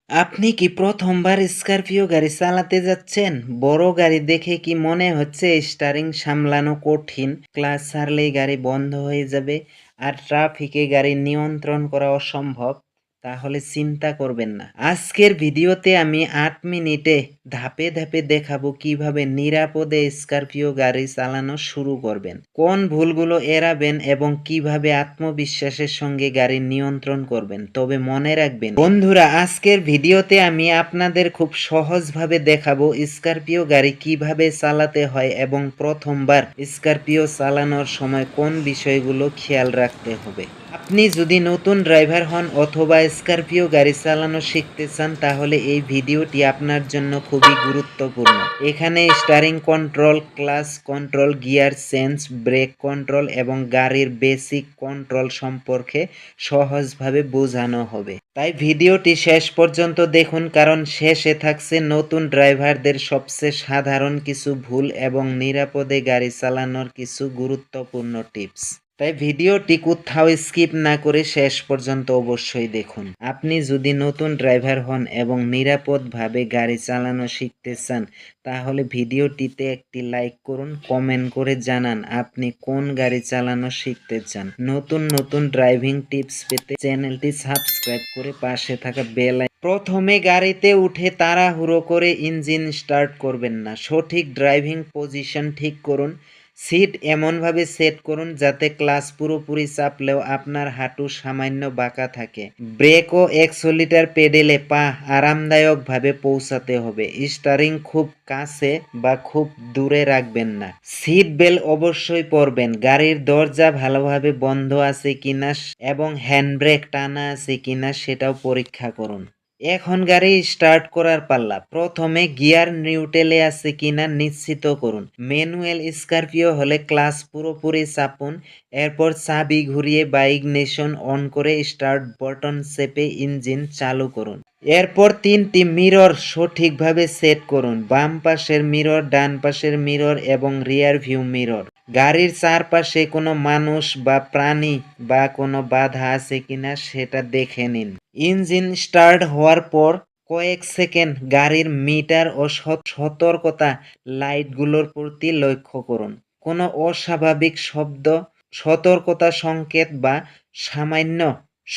আপনি কি প্রথমবার স্করপিও গাড়ি চালাতে যাচ্ছেন? বড় গাড়ি দেখে কি মনে হচ্ছে স্টিয়ারিং সামলানো কঠিন? ক্লাচ ছাড়লেই গাড়ি বন্ধ হয়ে যাবে আর ট্রাফিকে গাড়ি নিয়ন্ত্রণ করা অসম্ভব? তাহলে চিন্তা করবেন না। আজকের ভিডিওতে আমি ৮ মিনিটে ধাপে ধাপে দেখাবো কিভাবে নিরাপদে স্করপিও গাড়ি চালানো শুরু করবেন, কোন ভুলগুলো এড়াবেন এবং কিভাবে আত্মবিশ্বাসের সঙ্গে গাড়ি নিয়ন্ত্রণ করবেন। তবে মনে রাখবেন বন্ধুরা, আজকের ভিডিওতে আমি আপনাদের খুব সহজভাবে দেখাবো স্করপিও গাড়ি কিভাবে চালাতে হয় এবং প্রথমবার স্করপিও চালানোর সময় কোন বিষয়গুলো খেয়াল রাখতে হবে। আপনি যদি নতুন ড্রাইভার হন অথবা স্করপিও গাড়ি চালানো শিখতে চান তাহলে এই ভিডিওটি আপনার জন্য খুবই গুরুত্বপূর্ণ। এখানে steering control, clutch control, gear change, brake control এবং গাড়ির বেসিক কন্ট্রোল সম্পর্কে সহজভাবে বোঝানো হবে। তাই ভিডিওটি শেষ পর্যন্ত দেখুন, কারণ শেষে থাকছে নতুন ড্রাইভারদের সবচেয়ে সাধারণ কিছু ভুল এবং নিরাপদে গাড়ি চালানোর কিছু গুরুত্বপূর্ণ টিপস। তাই ভিডিওটি কোথাও স্কিপ না করে শেষ পর্যন্ত অবশ্যই দেখুন। আপনি যদি নতুন ড্রাইভার হন এবং নিরাপদভাবে গাড়ি চালানো শিখতে চান তাহলে ভিডিওটিতে একটি লাইক করুন, কমেন্ট করে জানান আপনি কোন গাড়ি চালানো শিখতে চান। নতুন নতুন ড্রাইভিং টিপস পেতে চ্যানেলটি সাবস্ক্রাইব করে পাশে থাকা বেল প্রথমে গাড়িতে উঠে তাড়াহুড়ো করে ইঞ্জিন স্টার্ট করবেন না। সঠিক ড্রাইভিং পজিশন ঠিক করুন। সিট এমনভাবে সেট করুন যাতে ক্লাচ পুরোপুরি চাপলেও আপনার হাঁটু সামান্য বাঁকা থাকে। ব্রেক ও অ্যাক্সেলেরেটর পেডেলে পা আরামদায়কভাবে পৌঁছাতে হবে। স্টিয়ারিং খুব কাছে বা খুব দূরে রাখবেন না। সিট বেল্ট অবশ্যই পরবেন। গাড়ির দরজা ভালোভাবে বন্ধ আছে কিনা এবং হ্যান্ডব্রেক টানা আছে কিনা সেটাও পরীক্ষা করুন। এখন গাড়ি স্টার্ট করার পাল্লা। প্রথমে গিয়ার নিউট্রালে আছে কিনা নিশ্চিত করুন। ম্যানুয়াল স্করপিও হলে ক্লাচ পুরোপুরি চাপুন, এরপর চাবি ঘুরিয়ে বা ইগনিশন অন করে স্টার্ট বাটন চেপে ইঞ্জিন চালু করুন। এরপর 3টি মিরর সঠিকভাবে সেট করুন, বাম পাশের মিরর, ডান পাশের মিরর এবং রিয়ার ভিউ মিরর। গাড়ির চারপাশে কোনো মানুষ বা প্রাণী বা কোনো বাধা আছে কিনা সেটা দেখে নিন। ইঞ্জিন স্টার্ট হওয়ার পর কয়েক সেকেন্ড গাড়ির মিটার ও সতর্কতা লাইটগুলোর প্রতি লক্ষ্য করুন। কোনো অস্বাভাবিক শব্দ, সতর্কতা সংকেত বা সামান্য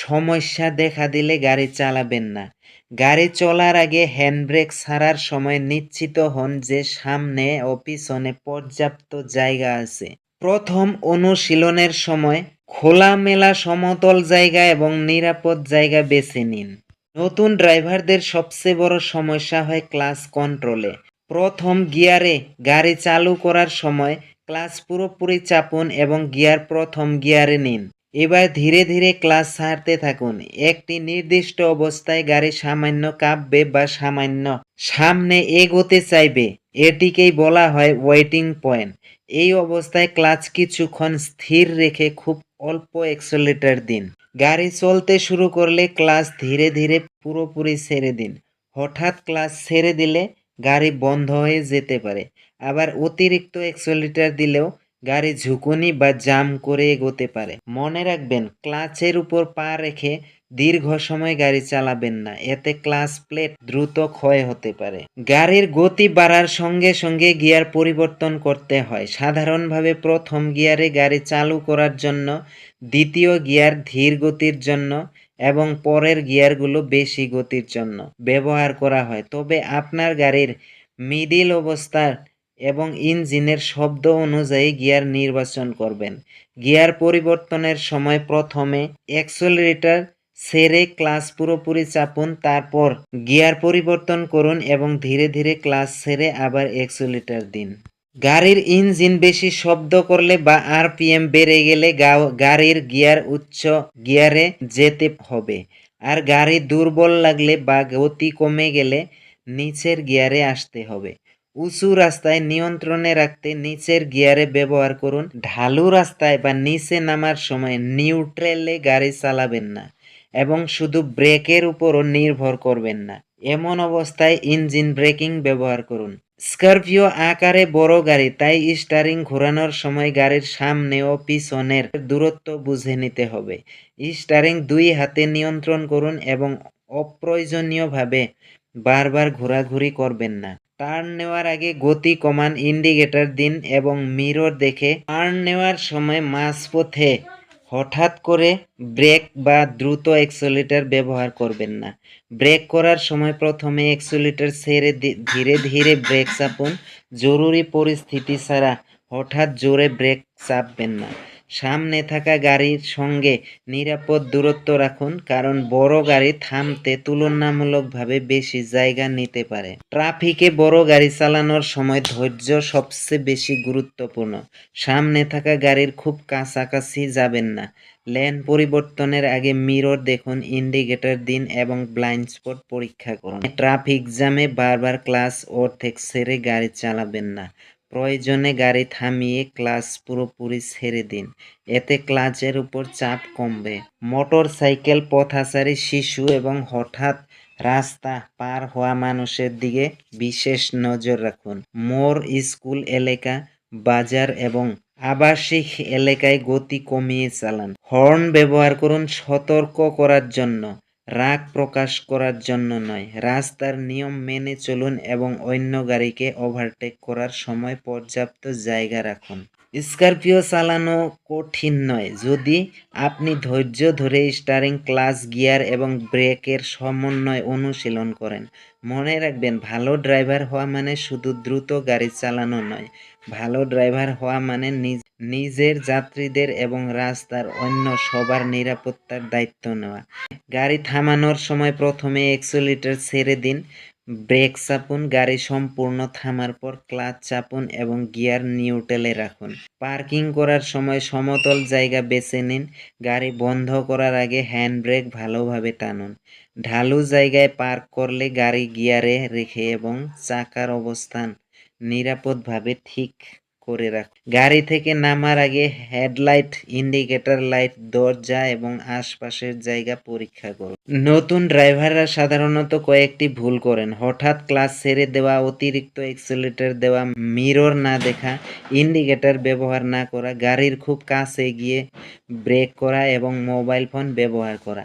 সমস্যা দেখা দিলে গাড়ি চালাবেন না। গাড়ি চলার আগে হ্যান্ডব্রেক ছাড়ার সময় নিশ্চিত হন যে সামনে ও পিছনে পর্যাপ্ত জায়গা আছে। প্রথম অনুশীলনের সময় খোলামেলা সমতল জায়গা এবং নিরাপদ জায়গা বেছে নিন। নতুন ড্রাইভারদের সবচেয়ে বড় সমস্যা হয় ক্লাচ কন্ট্রোলে। প্রথম গিয়ারে গাড়ি চালু করার সময় ক্লাচ পুরোপুরি চাপুন এবং গিয়ার প্রথম গিয়ারে নিন। এবার ধীরে ধীরে ক্লাচ ছাড়তে থাকুন। একটি নির্দিষ্ট অবস্থায় গাড়ি সামান্য কাঁপবে বা সামান্য সামনে এগোতে চাইবে, এটিকেই বলা হয় ওয়েটিং পয়েন্ট। এই অবস্থায় ক্লাচ কিছুক্ষণ স্থির রেখে খুব অল্প অ্যাক্সেলেরেটর দিন। গাড়ি চলতে শুরু করলে ক্লাচ ধীরে ধীরে পুরোপুরি ছেড়ে দিন। হঠাৎ ক্লাচ ছেড়ে দিলে গাড়ি বন্ধ হয়ে যেতে পারে। আবার অতিরিক্ত অ্যাক্সেলেরেটর দিলেও গাড়ি ঝুঁকুনি বা জাম করে এগোতে পারে। মনে রাখবেন, ক্লাচের উপর পা রেখে দীর্ঘ সময় গাড়ি চালাবেন না, এতে ক্লাচ প্লেট দ্রুত ক্ষয় হতে পারে। গাড়ির গতি বাড়ার সঙ্গে সঙ্গে গিয়ার পরিবর্তন করতে হয়। সাধারণভাবে প্রথম গিয়ারে গাড়ি চালু করার জন্য, দ্বিতীয় গিয়ার ধীর গতির জন্য এবং পরের গিয়ারগুলো বেশি গতির জন্য ব্যবহার করা হয়। তবে আপনার গাড়ির মিডিল অবস্থার এবং ইঞ্জিনের শব্দ অনুযায়ী গিয়ার নির্বাচন করবেন। গিয়ার পরিবর্তনের সময় প্রথমে অ্যাক্সেলেরেটর ছেড়ে ক্লাচ পুরোপুরি চাপুন, তারপর গিয়ার পরিবর্তন করুন এবং ধীরে ধীরে ক্লাচ ছেড়ে আবার অ্যাক্সেলেরেটর দিন। গাড়ির ইঞ্জিন বেশি শব্দ করলে বা আরপিএম বেড়ে গেলে গাড়ির গিয়ার উচ্চ গিয়ারে যেতে হবে, আর গাড়ি দুর্বল লাগলে বা গতি কমে গেলে নিচের গিয়ারে আসতে হবে। উঁচু রাস্তায় নিয়ন্ত্রণে রাখতে নিচের গিয়ারে ব্যবহার করুন। ঢালু রাস্তায় বা নিচে নামার সময় নিউট্রালে গাড়ি চালাবেন না এবং শুধু ব্রেকের উপরও নির্ভর করবেন না। এমন অবস্থায় ইঞ্জিন ব্রেকিং ব্যবহার করুন। স্করপিও আকারে বড় গাড়ি, তাই স্টিয়ারিং ঘোরানোর সময় গাড়ির সামনে ও পিছনের দূরত্ব বুঝে নিতে হবে। স্টিয়ারিং দুই হাতে নিয়ন্ত্রণ করুন এবং অপ্রয়োজনীয়ভাবে বারবার ঘোরাঘুরি করবেন না। টার্ন নেওয়ার আগে গতি কমান, ইন্ডিকেটর দিন এবং মিরর দেখে টার্ন নেওয়ার সময় মাঝপথে হঠাৎ করে ব্রেক বা দ্রুত অ্যাক্সেলেরেটর ব্যবহার করবেন না। ব্রেক করার সময় প্রথমে অ্যাক্সেলেরেটর ছেড়ে ধীরে ধীরে ব্রেক চাপুন। জরুরি পরিস্থিতি ছাড়া হঠাৎ জোরে ব্রেক চাপবেন না। সামনে থাকা গাড়ির সঙ্গে নিরাপদ দূরত্ব রাখুন, কারণ বড় গাড়ি থামতে তুলনামূলকভাবে বেশি জায়গা নিতে পারে। ট্রাফিকে বড় গাড়ি চালানোর সময় ধৈর্য সবচেয়ে বেশি গুরুত্বপূর্ণ। সামনে থাকা গাড়ির খুব কাছাকাছি যাবেন না। লেন পরিবর্তনের আগে মিরর দেখুন, ইন্ডিকেটর দিন এবং ব্লাইন্ড স্পট পরীক্ষা করুন। ট্রাফিক জ্যামে বারবার ক্লাচ অর্ধেক ছেড়ে গাড়ি চালাবেন না। প্রয়োজনে গাড়ি থামিয়ে ক্লাচ পুরোপুরি ছেড়ে দিন, এতে ক্লাচের উপর চাপ কমবে। মোটর সাইকেল, পথচারী, শিশু এবং হঠাৎ রাস্তা পার হওয়া মানুষের দিকে বিশেষ নজর রাখুন। মোড়, স্কুল এলাকা, বাজার এবং আবাসিক এলাকায় গতি কমিয়ে চালান। হর্ন ব্যবহার করুন সতর্ক করার জন্য, রাগ প্রকাশ করার জন্য নয়। রাস্তার নিয়ম মেনে চলুন এবং অন্য গাড়িকে ওভারটেক করার সময় পর্যাপ্ত জায়গা রাখুন। স্করপিও চালানো কঠিন নয় যদি আপনি ধৈর্য ধরে স্টিয়ারিং, ক্লাচ, গিয়ার এবং ব্রেকের সমন্বয় অনুশীলন করেন। মনে রাখবেন, ভালো ড্রাইভার হওয়া মানে শুধু দ্রুত গাড়ি চালানো নয়। ভালো ড্রাইভার হওয়া মানে নিজের, যাত্রীদের এবং রাস্তার অন্য সবার নিরাপত্তার দায়িত্ব নেওয়া। গাড়ি থামানোর সময় প্রথমে অ্যাক্সেলেরেটর ছেড়ে দিন, ব্রেক চাপুন। গাড়ি সম্পূর্ণ থামার পর ক্লাচ চাপুন এবং গিয়ার নিউট্রালে রাখুন। পার্কিং করার সময় সমতল জায়গা বেছে নিন। গাড়ি বন্ধ করার আগে হ্যান্ড ব্রেক ভালোভাবে টানুন। ঢালু জায়গায় পার্ক করলে গাড়ি গিয়ারে রেখে এবং চাকার অবস্থান নিরাপদভাবে ঠিক করে রাখুন। গাড়ি থেকে নামার আগে হেডলাইট, ইন্ডিকেটর লাইট, দরজা এবং আশপাশের জায়গা পরীক্ষা করুন। নতুন ড্রাইভাররা সাধারণত কয়েকটি ভুল করেন: হঠাৎ ক্লাচ ছেড়ে দেওয়া, অতিরিক্ত অ্যাক্সেলেরেটর দেওয়া, মিরর না দেখা, ইন্ডিকেটর ব্যবহার না করা, গাড়ির খুব কাছে গিয়ে ব্রেক করা এবং মোবাইল ফোন ব্যবহার করা।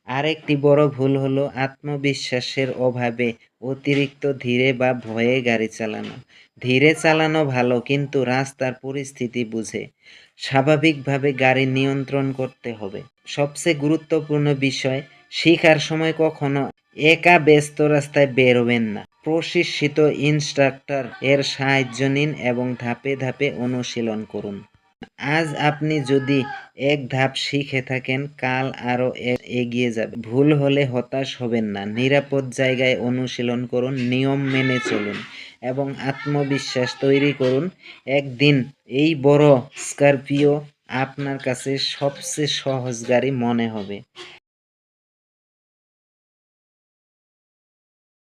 আরেকটি বড় ভুল হলো আত্মবিশ্বাসের অভাবে অতিরিক্ত ধীরে বা ভয়ে গাড়ি চালানো। ধীরে চালানো ভালো, কিন্তু রাস্তার পরিস্থিতি বুঝে স্বাভাবিকভাবে গাড়ি নিয়ন্ত্রণ করতে হবে। সবচেয়ে গুরুত্বপূর্ণ বিষয়, শেখার সময় কখনো একা ব্যস্ত রাস্তায় বেরোবেন না। প্রশিক্ষিত ইনস্ট্রাক্টর এর সাহায্য নিন এবং ধাপে ধাপে অনুশীলন করুন। আজ আপনি যদি এক ধাপ শিখে থাকেন, কাল আরও এগিয়ে যাবে। ভুল হলে হতাশ হবেন না। নিরাপদ জায়গায় অনুশীলন করুন, নিয়ম মেনে চলুন এবং আত্মবিশ্বাস তৈরি করুন। একদিন এই বড় স্করপিও আপনার কাছে সবচেয়ে সহজ গাড়ি মনে হবে।